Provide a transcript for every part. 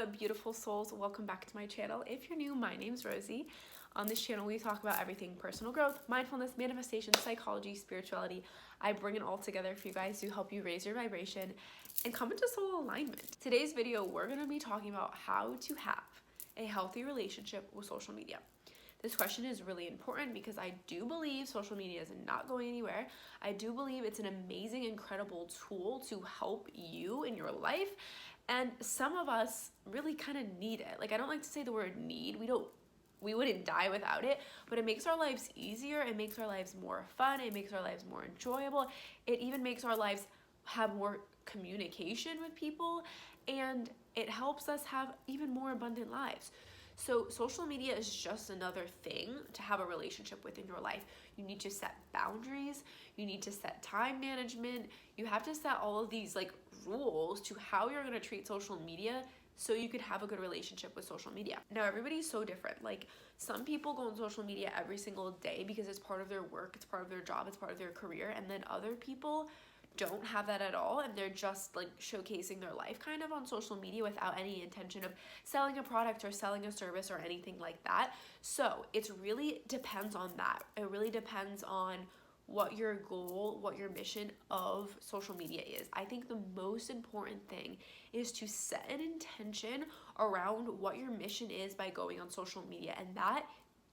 Hello, beautiful souls. Welcome back to my channel. If you're new, my name's Rosey. On this channel, we talk about everything personal growth, mindfulness, manifestation, psychology, spirituality. I bring it all together for you guys to help you raise your vibration and come into soul alignment. Today's video, we're going to be talking about how to have a healthy relationship with social media. This question is really important because I do believe social media is not going anywhere. I do believe it's an amazing, incredible tool to help you in your life. And some of us really kind of need it. Like, I don't like to say the word need. We wouldn't die without it, but it makes our lives easier. It makes our lives more fun. It makes our lives more enjoyable. It even makes our lives have more communication with people, and it helps us have even more abundant lives. So social media is just another thing to have a relationship with in your life. You need to set boundaries. You need to set time management. You have to set all of these rules to how you're going to treat social media so you could have a good relationship with social media. Now, everybody's so different. Some people go on social media every single day because it's part of their work, it's part of their job, it's part of their career. And then other people don't have that at all, and they're just showcasing their life kind of on social media without any intention of selling a product or selling a service or anything like that. So it really depends on that. It really depends on what your goal, what your mission of social media is. I think the most important thing is to set an intention around what your mission is by going on social media, and that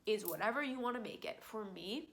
is whatever you want to make it. For me,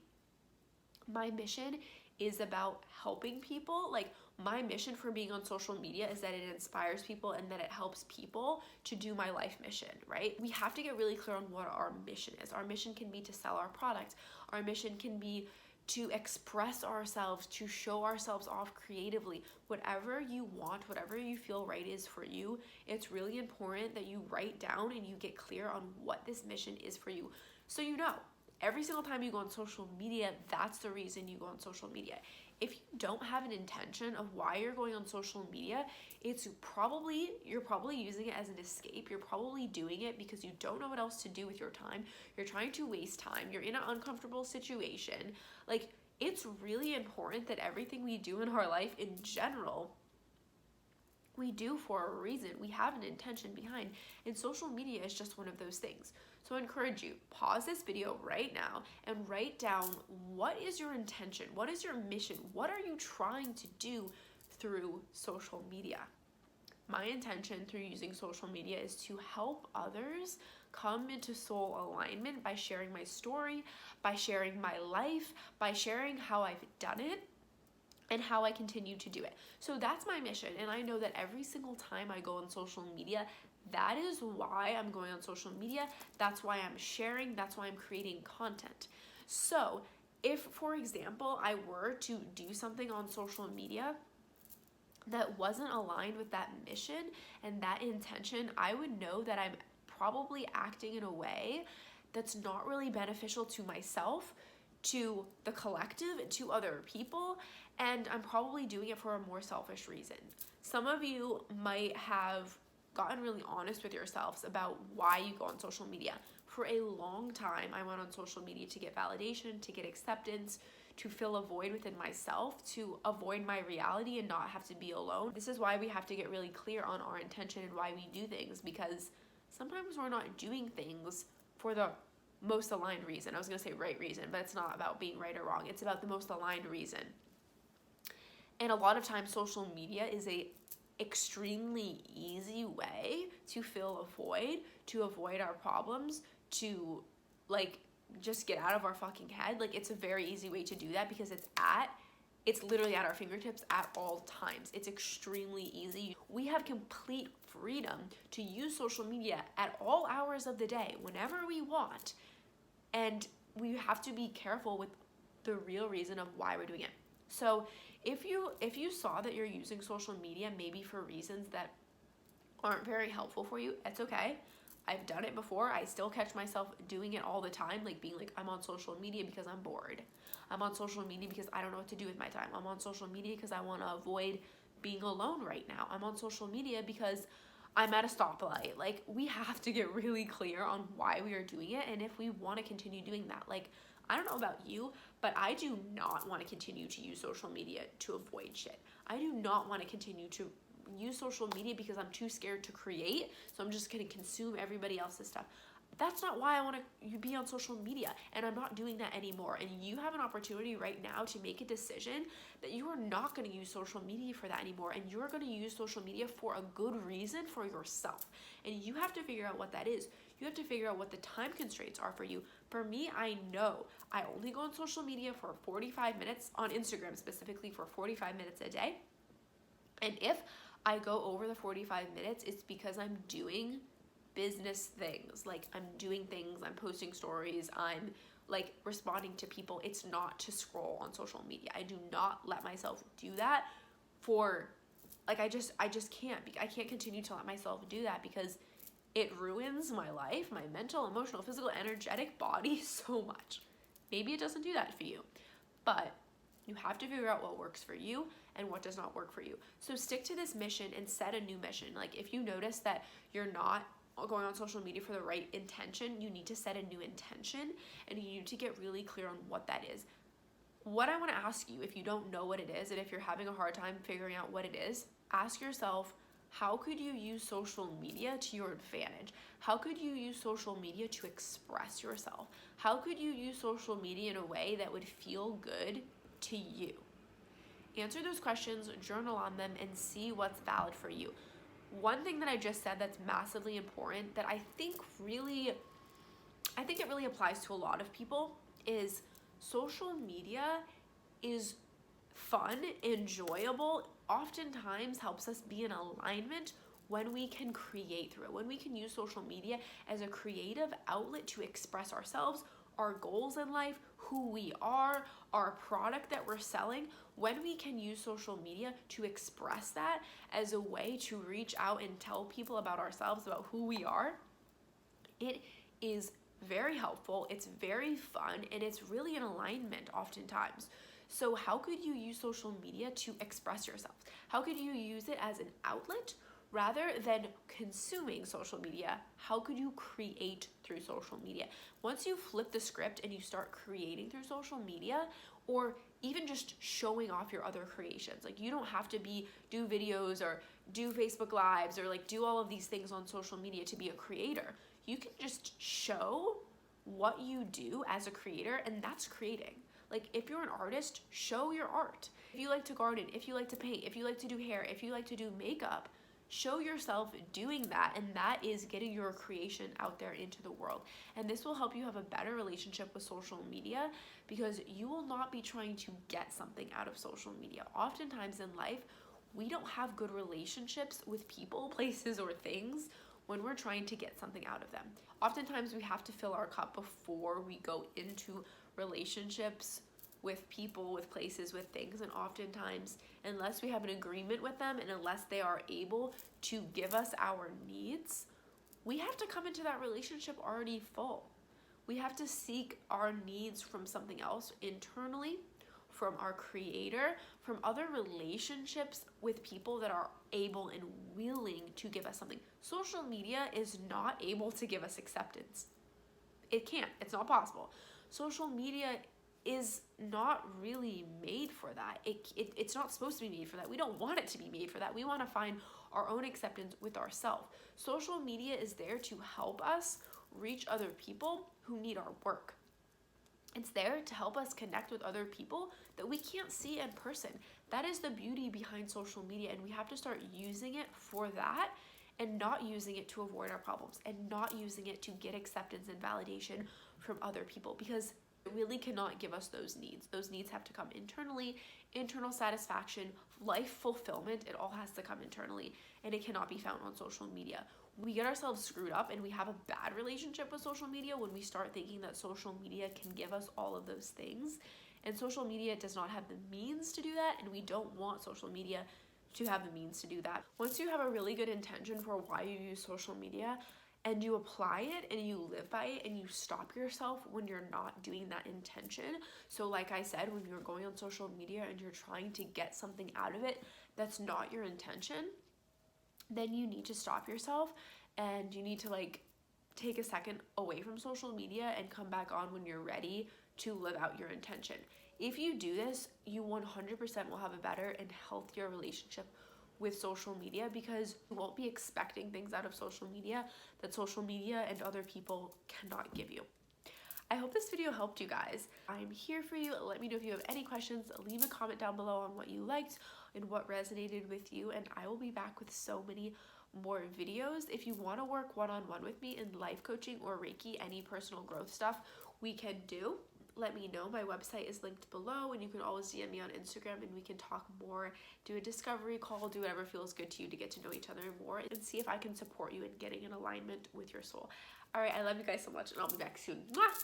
my mission is about helping people. My mission for being on social media is that it inspires people and that it helps people to do my life mission, right? We have to get really clear on what our mission is. Our mission can be to sell our product. Our mission can be to express ourselves, to show ourselves off creatively. Whatever you want, whatever you feel right is for you, it's really important that you write down and you get clear on what this mission is for you. So you know, every single time you go on social media, that's the reason you go on social media. If you don't have an intention of why you're going on social media, you're probably using it as an escape. You're probably doing it because you don't know what else to do with your time. You're trying to waste time. You're in an uncomfortable situation. It's really important that everything we do in our life in general, we do for a reason. We have an intention behind, and social media is just one of those things. So I encourage you, pause this video right now and write down, what is your intention? What is your mission? What are you trying to do through social media? My intention through using social media is to help others come into soul alignment by sharing my story, by sharing my life, by sharing how I've done it, and how I continue to do it. So that's my mission, and I know that every single time I go on social media, that is why I'm going on social media. That's why I'm sharing. That's why I'm creating content. So if, for example, I were to do something on social media that wasn't aligned with that mission and that intention, I would know that I'm probably acting in a way that's not really beneficial to myself, to the collective, and to other people, and I'm probably doing it for a more selfish reason. Some of you might have gotten really honest with yourselves about why you go on social media. For a long time, I went on social media to get validation, to get acceptance, to fill a void within myself, to avoid my reality and not have to be alone. This is why we have to get really clear on our intention and why we do things, because sometimes we're not doing things for the most aligned reason. I was going to say right reason, but it's not about being right or wrong. It's about the most aligned reason. And a lot of times social media is a extremely easy way to fill a void, to avoid our problems, to just get out of our fucking head. It's a very easy way to do that because it's literally at our fingertips at all times. It's extremely easy. We have complete freedom to use social media at all hours of the day, whenever we want. And we have to be careful with the real reason of why we're doing it. So if you saw that you're using social media maybe for reasons that aren't very helpful for you, it's okay. I've done it before. I still catch myself doing it all the time, being I'm on social media because I'm bored. I'm on social media because I don't know what to do with my time. I'm on social media because I want to avoid being alone right now. I'm on social media because I'm at a stoplight. We have to get really clear on why we are doing it, and if we want to continue doing that. I don't know about you, but I do not want to continue to use social media to avoid shit. I do not want to continue to use social media because I'm too scared to create, so I'm just going to consume everybody else's stuff. That's not why I want to be on social media, and I'm not doing that anymore. And you have an opportunity right now to make a decision that you are not going to use social media for that anymore, and you're going to use social media for a good reason for yourself. And you have to figure out what that is. You have to figure out what the time constraints are for you. For me, I know I only go on social media for 45 minutes, on Instagram specifically for 45 minutes a day. And if I go over the 45 minutes, it's because I'm doing business things. Like I'm doing things, I'm posting stories, I'm like responding to people. It's not to scroll on social media. I do not let myself do that for like, I just can't. I can't continue to let myself do that because it ruins my life, my mental, emotional, physical, energetic body so much. Maybe it doesn't do that for you, but you have to figure out what works for you and what does not work for you. So stick to this mission and set a new mission. Like if you notice that you're not going on social media for the right intention, you need to set a new intention and you need to get really clear on what that is. What I want to ask you, if you don't know what it is and if you're having a hard time figuring out what it is, ask yourself, how could you use social media to your advantage? How could you use social media to express yourself? How could you use social media in a way that would feel good to you? Answer those questions, journal on them, and see what's valid for you. One thing that I just said that's massively important that I think it really applies to a lot of people is social media is fun, enjoyable, oftentimes helps us be in alignment when we can create through it, when we can use social media as a creative outlet to express ourselves, our goals in life, who we are, our product that we're selling. When we can use social media to express that as a way to reach out and tell people about ourselves, about who we are, it is very helpful, it's very fun, and it's really in alignment oftentimes. So how could you use social media to express yourself? How could you use it as an outlet rather than consuming social media? How could you create through social media? Once you flip the script and you start creating through social media, or even just showing off your other creations, like you don't have to do videos or do Facebook Lives or like do all of these things on social media to be a creator. You can just show what you do as a creator, and that's creating. Like if you're an artist, show your art. If you like to garden, if you like to paint, if you like to do hair, if you like to do makeup, show yourself doing that, and that is getting your creation out there into the world. And this will help you have a better relationship with social media because you will not be trying to get something out of social media. Oftentimes in life, we don't have good relationships with people, places, or things when we're trying to get something out of them. Oftentimes we have to fill our cup before we go into relationships with people, with places, with things, and oftentimes unless we have an agreement with them and unless they are able to give us our needs, we have to come into that relationship already full. We have to seek our needs from something else internally, from our creator, from other relationships with people that are able and willing to give us something. Social media is not able to give us acceptance. It can't. It's not possible. Social media is not really made for that. It's not supposed to be made for that. We don't want it to be made for that. We want to find our own acceptance with ourselves. Social media is there to help us reach other people who need our work. It's there to help us connect with other people that we can't see in person. That is the beauty behind social media, and we have to start using it for that and not using it to avoid our problems and not using it to get acceptance and validation from other people, because it really cannot give us those needs. Those needs have to come internally, internal satisfaction, life fulfillment. It all has to come internally, and it cannot be found on social media. We get ourselves screwed up and we have a bad relationship with social media when we start thinking that social media can give us all of those things. And social media does not have the means to do that, and we don't want social media to have the means to do that. Once you have a really good intention for why you use social media, and you apply it and you live by it and you stop yourself when you're not doing that intention. So like I said, when you're going on social media and you're trying to get something out of it that's not your intention, then you need to stop yourself and you need to like take a second away from social media and come back on when you're ready to live out your intention. If you do this, you 100% will have a better and healthier relationship with social media, because you won't be expecting things out of social media that social media and other people cannot give you. I hope this video helped you guys. I'm here for you. Let me know if you have any questions. Leave a comment down below on what you liked and what resonated with you, and I will be back with so many more videos. If you want to work one-on-one with me in life coaching or Reiki, any personal growth stuff we can do, let me know. My website is linked below, and you can always DM me on Instagram and we can talk more, do a discovery call, do whatever feels good to you to get to know each other more and see if I can support you in getting in alignment with your soul. All right, I love you guys so much, and I'll be back soon. Mwah!